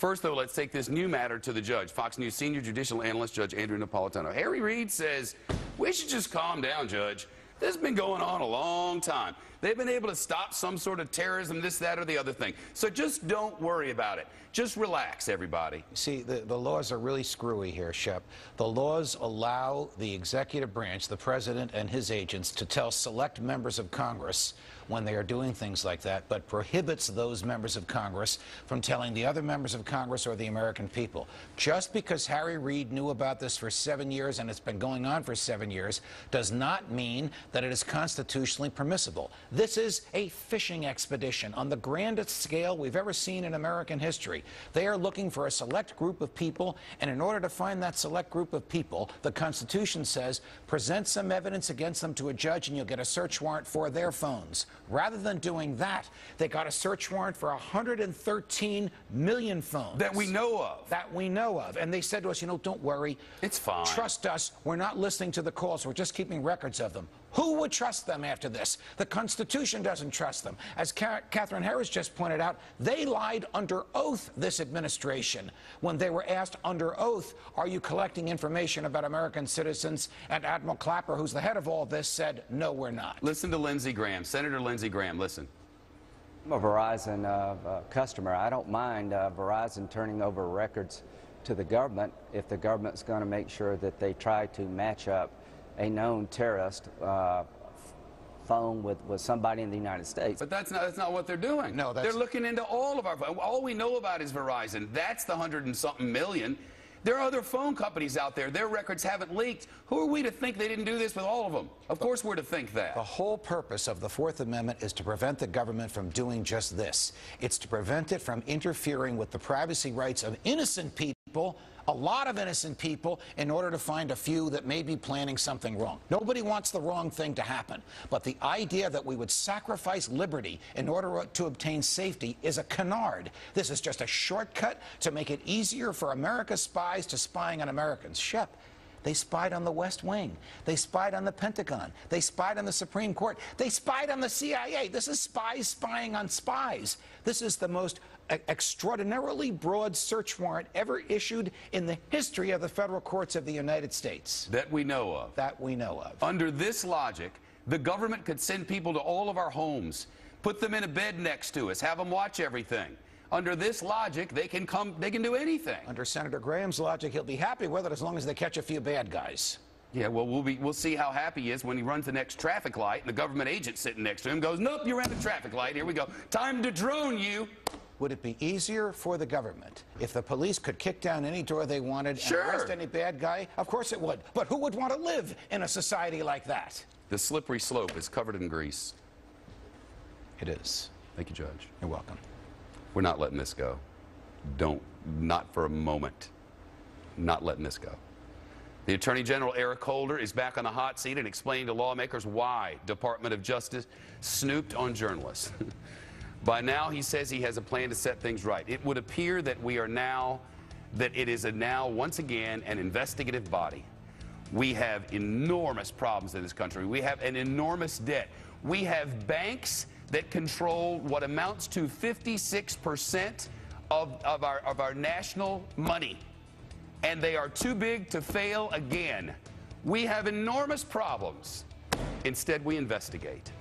First, though, let's take this new matter to the judge. Fox News senior judicial analyst Judge Andrew Napolitano. Reid says, we should just calm down, Judge. This has been going on a long time. They've been able to stop some sort of terrorism, this, that, or the other thing. So just don't worry about it. Just relax, everybody. See, the laws are really screwy here, Shep. The laws allow the executive branch, the president and his agents, to tell select members of Congress when they are doing things like that, but prohibits those members of Congress from telling the other members of Congress or the American people. Just because Harry Reid knew about this for 7 years and it's been going on for 7 years does not mean that it is constitutionally permissible. This is a fishing expedition on the grandest scale we've ever seen in American history. They are looking for a select group of people, and in order to find that select group of people, the Constitution says, present some evidence against them to a judge and you'll get a search warrant for their phones. Rather than doing that, they got a search warrant for 113 million phones. That we know of. That we know of. And they said to us, you know, don't worry. It's fine. Trust us. We're not listening to the calls. We're just keeping records of them. Who would trust them after this? The Constitution doesn't trust them. As Catherine Harris just pointed out, they lied under oath, this administration, when they were asked under oath, are you collecting information about American citizens? And Admiral Clapper, who's the head of all this, said, no, we're not. Listen to Lindsey Graham. Senator Lindsey Graham, listen. I'm a Verizon customer. I don't mind Verizon turning over records to the government if the government's going to make sure that they try to match up a known terrorist phone with somebody in the United States. But that's not what they're doing. No, they're looking into all of our phones. All we know about is Verizon. That's the 100-and-something million. There are other phone companies out there. Their records haven't leaked. Who are we to think they didn't do this with all of them? Of course we're to think that. The whole purpose of the Fourth Amendment is to prevent the government from doing just this. It's to prevent it from interfering with the privacy rights of innocent people, a lot of innocent people, in order to find a few that may be planning something wrong. Nobody wants the wrong thing to happen. But the idea that we would sacrifice liberty in order to obtain safety is a canard. This is just a shortcut to make it easier for America's spies to spying on Americans. Shep, they spied on the West Wing. They spied on the Pentagon. They spied on the Supreme Court. They spied on the CIA. This is spies spying on spies. This is the most extraordinarily broad search warrant ever issued in the history of the federal courts of the United States. That we know of. That we know of. Under this logic, the government could send people to all of our homes, put them in a bed next to us, have them watch everything. Under this logic, they can do anything. Under Senator Graham's logic, he'll be happy with it as long as they catch a few bad guys. Yeah, well, we'll see how happy he is when he runs the next traffic light and the government agent sitting next to him goes, nope, you ran the traffic light. Here we go. Time to drone you. Would it be easier for the government if the police could kick down any door they wanted and arrest any bad guy? Of course it would. But who would want to live in a society like that? The slippery slope is covered in grease. It is. Thank you, Judge. You're welcome. We're not letting this go. Not for a moment. Not letting this go. The Attorney General Eric Holder is back on the hot seat and explaining to lawmakers why Department of Justice snooped on journalists. By now, he says he has a plan to set things right. It would appear that it is now, once again, an investigative body. We have enormous problems in this country. We have an enormous debt. We have banks that control what amounts to 56% of our national money. And they are too big to fail again. We have enormous problems. Instead, we investigate.